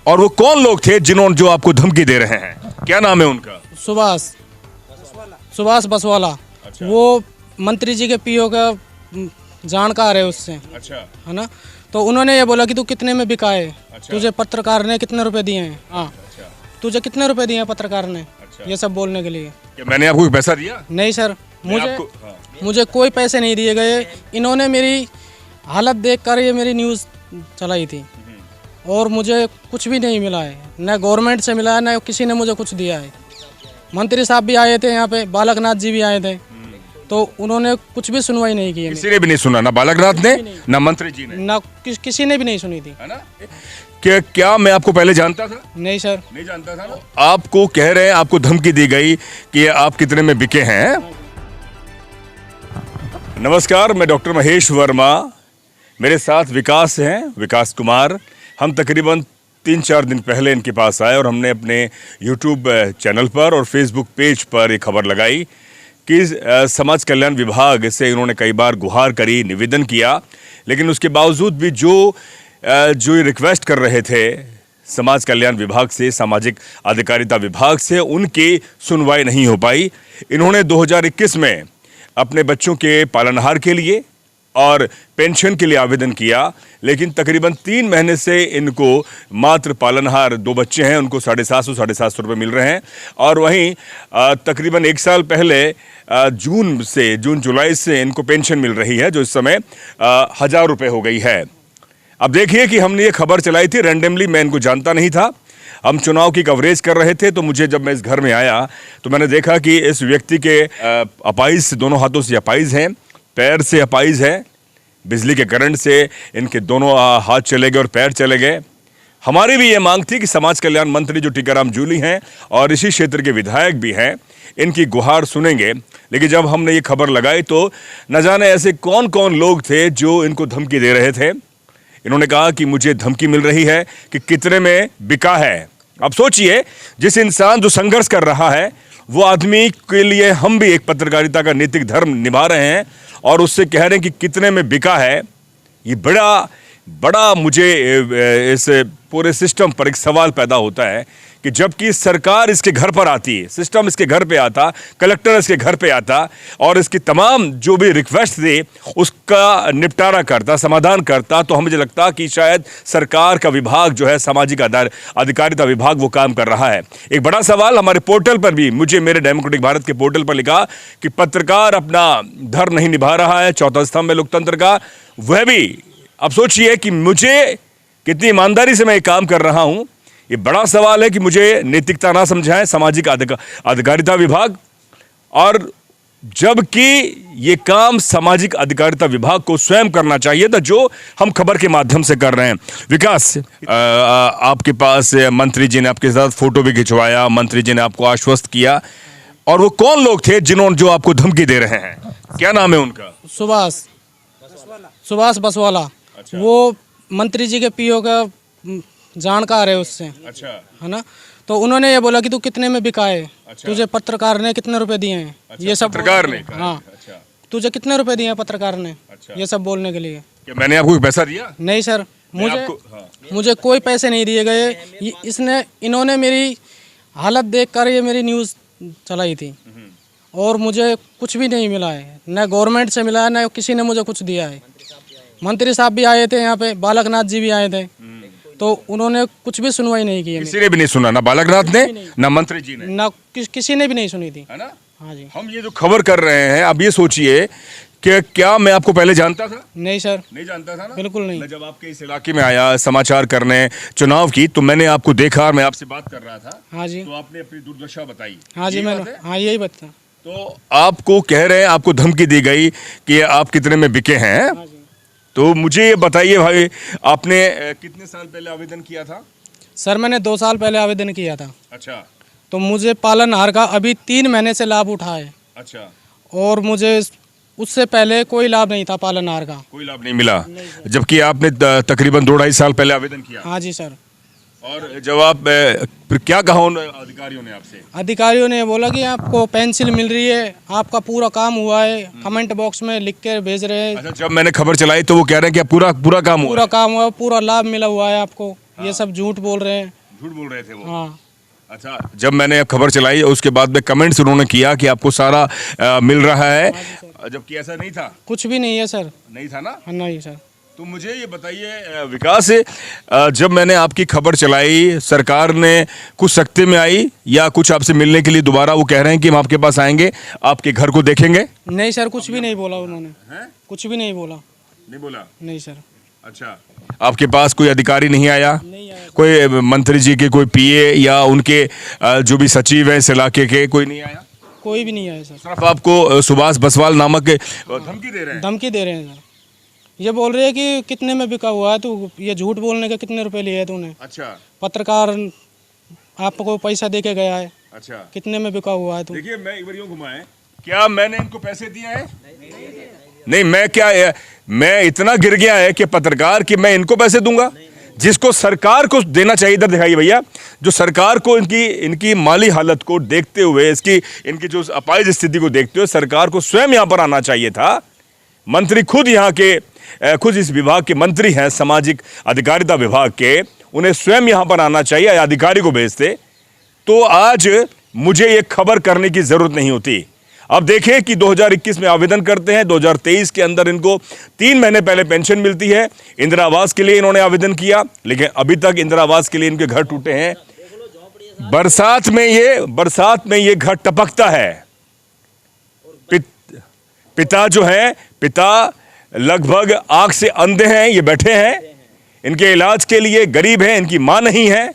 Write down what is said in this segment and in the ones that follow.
और वो कौन लोग थे जिन्होंने जो आपको धमकी दे रहे हैं? क्या नाम है उनका? सुभाष बसवाला। अच्छा। वो मंत्री जी के पीओ का जानकार है उससे, अच्छा। है ना। तो उन्होंने ये बोला कि तू कितने में बिका है, अच्छा। तुझे पत्रकार ने कितने रुपए दिए हैं, हाँ अच्छा। तुझे कितने रुपए दिए हैं पत्रकार ने, अच्छा। ये सब बोलने के लिए। क्या मैंने आपको कोई पैसा दिया? नहीं सर, हाँ। मुझे कोई पैसे नहीं दिए गए। इन्होंने मेरी हालत देखकर ये मेरी न्यूज़ चलाई थी और मुझे कुछ भी नहीं मिला है, न गवर्नमेंट से मिला है, न किसी ने मुझे कुछ दिया है। मंत्री साहब भी आए थे यहाँ पे, बालकनाथ जी भी आए थे, तो उन्होंने कुछ भी सुनवाई नहीं की है। किसी ने भी नहीं सुना, ना बालकनाथ ने ना मंत्री जी ने, ना किसी ने भी नहीं सुनी थी, है ना। क्या मैं आपको पहले जानता था? नहीं सर। नहीं जानता था ना। आपको कह रहे हैं, आपको धमकी दी गई कि आप कितने में बिके हैं। नमस्कार, मैं डॉक्टर महेश वर्मा, मेरे साथ विकास हैं, विकास कुमार। हम तकरीबन 3-4 दिन पहले इनके पास आए और हमने अपने YouTube चैनल पर और Facebook पेज पर एक खबर लगाई कि समाज कल्याण विभाग से इन्होंने कई बार गुहार करी, निवेदन किया, लेकिन उसके बावजूद भी जो ये रिक्वेस्ट कर रहे थे समाज कल्याण विभाग से, सामाजिक अधिकारिता विभाग से, उनकी सुनवाई नहीं हो पाई। इन्होंने 2021 में अपने बच्चों के पालनहार के लिए और पेंशन के लिए आवेदन किया, लेकिन तकरीबन 3 महीने से इनको मात्र पालनहार 2 बच्चे हैं, उनको 750 रुपये मिल रहे हैं। और वहीं तकरीबन 1 साल पहले जून जुलाई से इनको पेंशन मिल रही है, जो इस समय 1000 रुपये हो गई है। अब देखिए कि हमने ये खबर चलाई थी रैंडमली, मैं इनको जानता नहीं था। हम चुनाव की कवरेज कर रहे थे, तो मुझे जब मैं इस घर में आया तो मैंने देखा कि इस व्यक्ति के अपाइज, दोनों हाथों से अपाइज हैं, पैर से अपाइज है, बिजली के करंट से इनके दोनों हाथ चले गए और पैर चले गए। हमारी भी ये मांग थी कि समाज कल्याण मंत्री जो टीकाराम जूली हैं और इसी क्षेत्र के विधायक भी हैं, इनकी गुहार सुनेंगे। लेकिन जब हमने ये खबर लगाई तो न जाने ऐसे कौन कौन लोग थे जो इनको धमकी दे रहे थे। इन्होंने कहा कि मुझे धमकी मिल रही है कि कितने में बिका है। अब सोचिए, जिस इंसान जो संघर्ष कर रहा है, वो आदमी के लिए हम भी एक पत्रकारिता का नैतिक धर्म निभा रहे हैं और उससे कह रहे हैं कि कितने में बिका है। ये बड़ा मुझे इस पूरे सिस्टम पर एक सवाल पैदा होता है कि जबकि सरकार इसके घर पर आती है, सिस्टम इसके घर पे आता, कलेक्टर इसके घर पे आता और इसकी तमाम जो भी रिक्वेस्ट थी उसका निपटारा करता, समाधान करता, तो मुझे लगता कि शायद सरकार का विभाग जो है, सामाजिक अधिकारिता विभाग, वो काम कर रहा है। एक बड़ा सवाल हमारे पोर्टल पर भी, मुझे मेरे डेमोक्रेटिक भारत के पोर्टल पर लिखा कि पत्रकार अपना धर्म नहीं निभा रहा है, चौथा स्तंभ है लोकतंत्र का, वह भी। अब सोचिए कि मुझे कितनी ईमानदारी से मैं ये काम कर रहा हूं। ये बड़ा सवाल है कि मुझे नैतिकता ना समझाएं सामाजिक अधिकारिता विभाग, और जबकि ये काम सामाजिक अधिकारिता विभाग को स्वयं करना चाहिए था, जो हम खबर के माध्यम से कर रहे हैं। विकास, आपके पास मंत्री जी ने आपके साथ फोटो भी खिंचवाया, मंत्री जी ने आपको आश्वस्त किया, और वो कौन लोग थे जिन्होंने जो आपको धमकी दे रहे हैं? क्या नाम है उनका? सुभाष बसवाला। अच्छा। वो मंत्री जी के पीओ का जानकार है उससे, अच्छा, है ना। तो उन्होंने ये बोला कि तू कितने में बिका है, अच्छा। तुझे पत्रकार ने कितने रुपए दिए हैं, अच्छा, ये सब पत्रकार ने कहा? हाँ, अच्छा। तुझे कितने रुपए दिए हैं पत्रकार ने, अच्छा। ये सब बोलने के लिए। क्या मैंने आपको कोई पैसा दिया? नहीं सर, हाँ। मुझे कोई पैसे नहीं दिए गए। इन्होंने मेरी हालत देखकर ये मेरी न्यूज़ चलाई थी और मुझे कुछ भी नहीं मिला है, न गवर्नमेंट से मिला है, न किसी ने मुझे कुछ दिया है। मंत्री साहब भी आए थे यहाँ पे, बालकनाथ जी भी आए थे, तो उन्होंने कुछ भी सुनवाई नहीं की है। किसी ने भी नहीं सुना, ना बालकनाथ ने ना मंत्री जी ने, ना किसी ने भी नहीं सुनी थी, है ना। हाँ जी। हम ये जो खबर कर रहे हैं, अब ये सोचिए कि क्या मैं आपको पहले जानता था? नहीं सर, नहीं जानता था ना, बिल्कुल नहीं। मैं जब आपके इस इलाके में आया समाचार करने चुनाव की, तो मैंने आपको देखा और मैं आपसे बात कर रहा था। हाँ जी। तो आपने अपनी दुर्दशा बताई। हाँ जी, मैंने, हाँ यही बता। तो आपको कह रहे हैं, आपको धमकी दी गई कि आप कितने में बिके हैं। हाँ जी। तो मुझे ये बताइए भाई, आपने कितने साल पहले आवेदन किया था? सर मैंने 2 साल पहले आवेदन किया था। अच्छा। तो मुझे पालनहार का अभी 3 महीने से लाभ उठा है। अच्छा। और मुझे उससे पहले कोई लाभ नहीं था पालनहार का, कोई लाभ नहीं मिला, जबकि आपने तकरीबन 2-2.5 साल पहले आवेदन किया। हाँ जी सर। और जब आप फिर क्या कहा उन अधिकारियों ने आपसे? अधिकारियों ने बोला कि आपको पेंसिल मिल रही है, आपका पूरा काम हुआ है, कमेंट बॉक्स में लिख के भेज रहे हैं। अच्छा, जब मैंने खबर चलाई तो वो कह रहे हैं कि पूरा काम हुआ, पूरा काम हुआ, पूरा लाभ मिला हुआ है आपको, ये सब झूठ बोल रहे हैं। झूठ बोल रहे थे वो। हाँ अच्छा, जब मैंने खबर चलाई उसके बाद में कमेंट्स उन्होंने किया कि आपको सारा मिल रहा है, जबकि ऐसा नहीं था। कुछ भी नहीं है सर। नहीं था ना? नहीं सर। तो मुझे ये बताइए विकास, जब मैंने आपकी खबर चलाई सरकार ने कुछ सख्ती में आई या कुछ आपसे मिलने के लिए दोबारा वो कह रहे हैं कि हम आपके पास आएंगे, आपके घर को देखेंगे? नहीं सर, कुछ भी नहीं बोला उन्होंने। कुछ भी नहीं बोला। नहीं बोला? नहीं सर। अच्छा, आपके पास कोई अधिकारी नहीं आया? नहीं आया। कोई मंत्री जी के कोई पीए या उनके जो भी सचिव हैं इस इलाके के, कोई नहीं आया? कोई भी नहीं आया सर। सिर्फ आपको सुभाष बसवाल नामक धमकी दे रहे हैं? धमकी दे रहे हैं सर। ये बोल रहे हैं कि कितने में बिका हुआ है तू, ये झूठ बोलने के कितने रुपए लिए है तूने? अच्छा। पत्रकार आपको पैसा दे के गया है। अच्छा, कितने में बिका हुआ है तू? देखिए मैं एक बार यूं घुमाएं, क्या मैंने इनको पैसे दिए हैं? नहीं, मैं इतना गिर गया है कि पत्रकार कि मैं इनको पैसे दूंगा? जिसको सरकार को देना चाहिए, इधर दिखाइए भैया, जो सरकार को इनकी माली हालत को देखते हुए, इनकी जो अपाहिज स्थिति को देखते हुए सरकार को स्वयं यहाँ पर आना चाहिए था। मंत्री खुद यहाँ के खुद इस विभाग के मंत्री हैं, सामाजिक अधिकारिता विभाग के, उन्हें स्वयं यहाँ पर आना चाहिए या अधिकारी को भेजते तो आज मुझे ये खबर करने की जरूरत नहीं होती। अब देखें कि 2021 में आवेदन करते हैं, 2023 के अंदर इनको 3 महीने पहले पेंशन मिलती है। इंदिरा आवास के लिए इन्होंने आवेदन किया, लेकिन अभी तक इंदिरा आवास के लिए इनके घर टूटे हैं। बरसात में ये घर टपकता है। पिता जो है, पिता लगभग आंख से अंधे हैं, ये बैठे हैं, इनके इलाज के लिए गरीब हैं, इनकी मां नहीं है।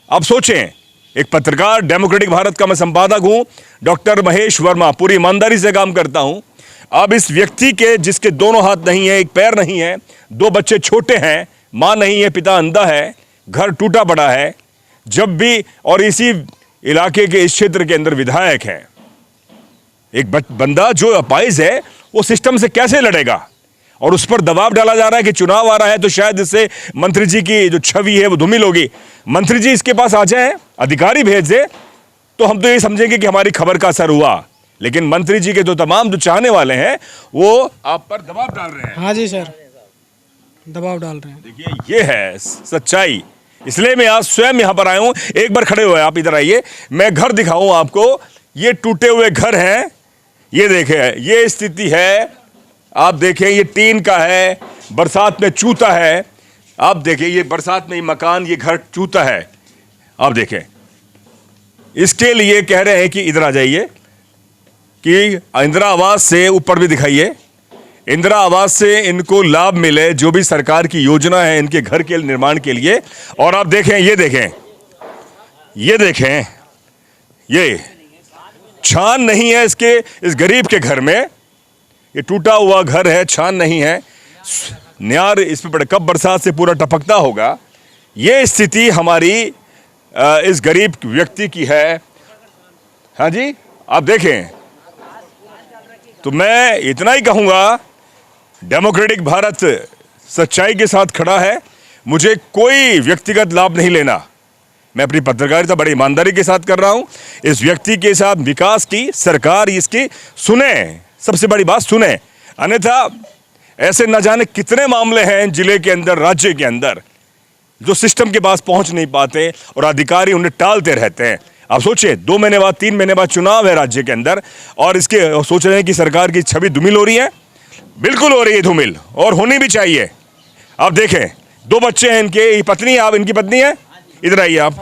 अब सोचें, एक पत्रकार, डेमोक्रेटिक भारत का मैं संपादक हूं, डॉक्टर महेश वर्मा, पूरी ईमानदारी से काम करता हूं। अब इस व्यक्ति के जिसके दोनों हाथ नहीं है, एक पैर नहीं है, 2 बच्चे छोटे हैं, मां नहीं है, पिता अंधा है, घर टूटा पड़ा है, जब भी, और इसी इलाके के इस क्षेत्र के अंदर विधायक हैं, एक बंदा जो अपाहिज है वो सिस्टम से कैसे लड़ेगा? और उस पर दबाव डाला जा रहा है कि चुनाव आ रहा है तो शायद इससे मंत्री जी की जो छवि है वो धूमिल होगी। मंत्री जी इसके पास आ जाए, अधिकारी भेज दे, तो हम तो ये समझेंगे कि हमारी खबर का असर हुआ। लेकिन मंत्री जी के जो तमाम जो चाहने वाले हैं वो आप पर दबाव डाल रहे हैं। हाँ जी सर, दबाव डाल रहे हैं। देखिए, ये है सच्चाई। इसलिए मैं आज स्वयं यहां पर आया हूं। एक बार खड़े हुए आप, इधर आइए, मैं घर दिखाऊं आपको। ये टूटे हुए घर हैं, ये देखें, ये स्थिति है। आप देखें, ये टीन का है, बरसात में चूता है। आप देखें, ये बरसात में मकान, ये घर चूता है। आप देखें, इसके लिए कह रहे हैं कि इधर आ जाइए, कि इंदिरा आवास से ऊपर भी दिखाइए, इंदिरा आवास से इनको लाभ मिले, जो भी सरकार की योजना है इनके घर के निर्माण के लिए। और आप देखें, ये देखें, ये देखें, ये छान नहीं है इस गरीब के घर में। ये टूटा हुआ घर है, छान नहीं है, न्यार इस पे पड़े, कब बरसात से पूरा टपकता होगा। ये स्थिति हमारी इस गरीब व्यक्ति की है। हाँ जी, आप देखें, तो मैं इतना ही कहूंगा, डेमोक्रेटिक भारत सच्चाई के साथ खड़ा है। मुझे कोई व्यक्तिगत लाभ नहीं लेना, मैं अपनी पत्रकारिता बड़ी ईमानदारी के साथ कर रहा हूं। इस व्यक्ति के साथ विकास की सरकार इसकी सुने, सबसे बड़ी बात सुने, अन्यथा ऐसे न जाने कितने मामले हैं जिले के अंदर, राज्य के अंदर, जो सिस्टम के पास पहुंच नहीं पाते और अधिकारी उन्हें टालते रहते हैं। आप सोचिए, 2 महीने बाद, 3 महीने बाद चुनाव है राज्य के अंदर, और इसके सोच रहे हैं कि सरकार की छवि धूमिल हो रही है। बिल्कुल हो रही है धूमिल, और होनी भी चाहिए। आप देखें, 2 बच्चे हैं इनके, पत्नी, आप इनकी पत्नी है, इधर आइए आप,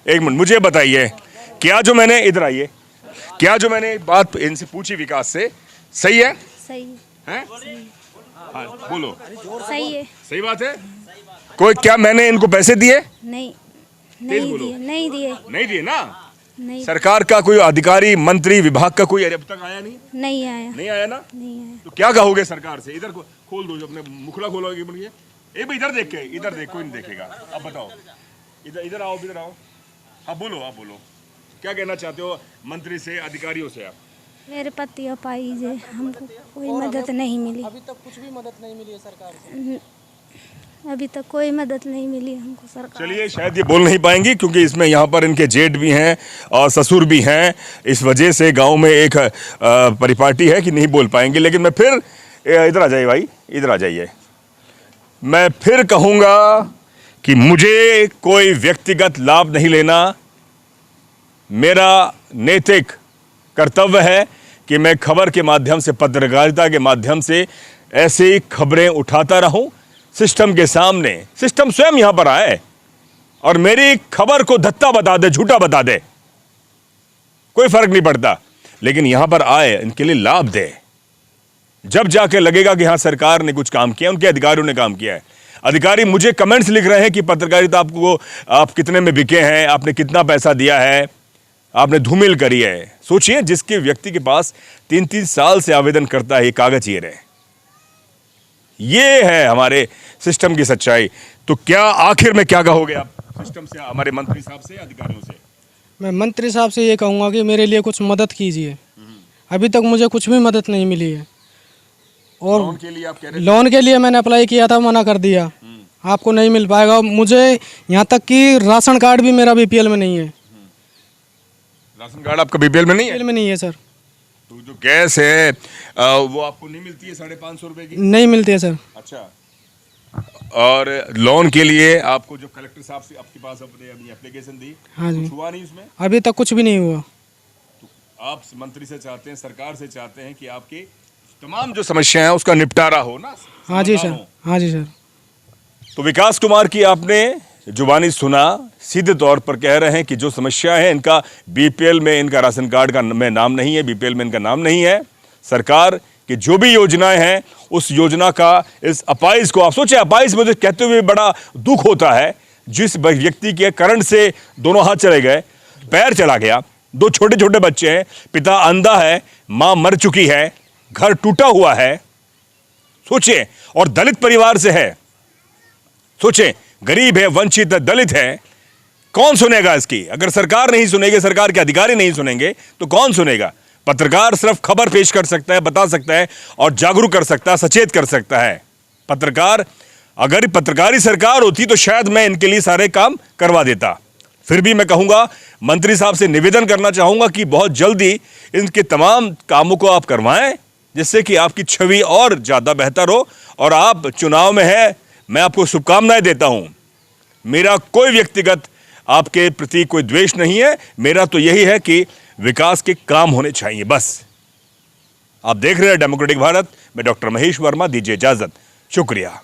एक मिनट, मुझे बताइए, क्या जो मैंने, इधर आइए, क्या जो मैंने बात इनसे पूछी विकास से सही है? सही हैं? हाँ, बोलो। सही है। सही बात है। कोई, क्या मैंने इनको पैसे दिए? नहीं, तेज नहीं बोलो। दिए, नहीं दिए, नहीं दिए ना? नहीं, सरकार का कोई अधिकारी, मंत्री, विभाग का कोई अब तक आया नहीं? नहीं आया, नहीं आया ना? नहीं आया। तो क्या कहोगे सरकार से? इधर खोल दो, जो अपने मुखड़ा खोलोगे बोलिए, ए भाई इधर देख के, इधर देख, कोई नहीं देखेगा। अब बताओ, इधर आओ, इधर आओ, हाँ बोलो, आप बोलो, क्या कहना चाहते हो मंत्री से, अधिकारियों से? आप, मेरे पति अपाहिज है, हमको कोई मदद नहीं मिली। अभी तक कुछ भी मदद नहीं मिली है सरकार से। अभी तक कोई मदद नहीं मिली हमको सरकार। चलिए, शायद ये बोल नहीं पाएंगी क्योंकि इसमें यहाँ पर इनके जेठ भी हैं और ससुर भी हैं, इस वजह से गांव में एक परिपाटी है कि नहीं बोल पाएंगे। लेकिन मैं फिर, इधर आ जाइए भाई, इधर आ जाइए, मैं फिर कहूँगा कि मुझे कोई व्यक्तिगत लाभ नहीं लेना, मेरा नैतिक कर्तव्य है कि मैं खबर के माध्यम से, पत्रकारिता के माध्यम से ऐसी खबरें उठाता रहूं सिस्टम के सामने। सिस्टम स्वयं यहां पर आए और मेरी खबर को धत्ता बता दे, झूठा बता दे, कोई फर्क नहीं पड़ता, लेकिन यहां पर आए, इनके लिए लाभ दे। जब जाके लगेगा कि हाँ सरकार ने कुछ काम किया, उनके अधिकारियों ने काम किया है। अधिकारी मुझे कमेंट्स लिख रहे हैं कि पत्रकारिता आपको, आप कितने में बिके हैं, आपने कितना पैसा दिया है, आपने धूमिल करी है। सोचिए, जिसके व्यक्ति के पास 3-3 साल से आवेदन करता है, ये कागज ये रहे। ये है हमारे सिस्टम की सच्चाई। तो क्या आखिर में क्या कहोगे आप सिस्टम से, हमारे मंत्री साहब से, अधिकारियों से? मैं मंत्री साहब से ये कहूँगा कि मेरे लिए कुछ मदद कीजिए। अभी तक मुझे कुछ भी मदद नहीं मिली है। और लोन के लिए आप कह रहे लोन के लिए मैंने अप्लाई किया था, मना कर दिया, आपको नहीं मिल पाएगा। मुझे यहाँ तक कि राशन कार्ड भी मेरा बीपीएल में नहीं है। राशन कार्ड आपका बीपीएल में नहीं है? बीपीएल में नहीं है सर। तो जो गैस है वो आपको नहीं मिलती है 550 रुपए की? नहीं मिलती है सर। अच्छा। और लोन के लिए आपको जो कलेक्टर साहब से आपके पास अपनी एप्लीकेशन दी, हाँ जी, कुछ हुआ नहीं उसमें? अभी तक कुछ भी नहीं हुआ। तो आप मंत्री से चाहते हैं, सरकार से चाहते हैं कि आपकी तमाम जो समस्याएं हैं उसका निपटारा हो ना? हाँ जी समाधान सर, हो। हाँ जी सर। तो विकास कुमार की आपने जुबानी सुना, सीधे तौर पर कह रहे हैं कि जो समस्या है, इनका बीपीएल में, इनका राशन कार्ड का में नाम नहीं है, बीपीएल में इनका नाम नहीं है। सरकार की जो भी योजनाएं हैं, उस योजना का, इस अपाइज को, आप सोचे, अपाइज मुझे कहते हुए बड़ा दुख होता है। जिस व्यक्ति के करंट से दोनों हाथ चले गए, पैर चला गया, 2 छोटे छोटे बच्चे हैं, पिता अंधा है, मां मर चुकी है, घर टूटा हुआ है। सोचिए, और दलित परिवार से है। सोचें, गरीब है, वंचित है, दलित है, कौन सुनेगा इसकी? अगर सरकार नहीं सुनेगी, सरकार के अधिकारी नहीं सुनेंगे, तो कौन सुनेगा? पत्रकार सिर्फ खबर पेश कर सकता है, बता सकता है और जागरूक कर सकता है, सचेत कर सकता है। पत्रकार, अगर पत्रकारी सरकार होती तो शायद मैं इनके लिए सारे काम करवा देता। फिर भी मैं कहूंगा, मंत्री साहब से निवेदन करना चाहूंगा कि बहुत जल्दी इनके तमाम कामों को आप करवाएं, जिससे कि आपकी छवि और ज्यादा बेहतर हो। और आप चुनाव में है, मैं आपको शुभकामनाएं देता हूं। मेरा कोई व्यक्तिगत आपके प्रति कोई द्वेष नहीं है, मेरा तो यही है कि विकास के काम होने चाहिए, बस। आप देख रहे हैं डेमोक्रेटिक भारत में डॉक्टर महेश वर्मा। दीजिए इजाजत, शुक्रिया।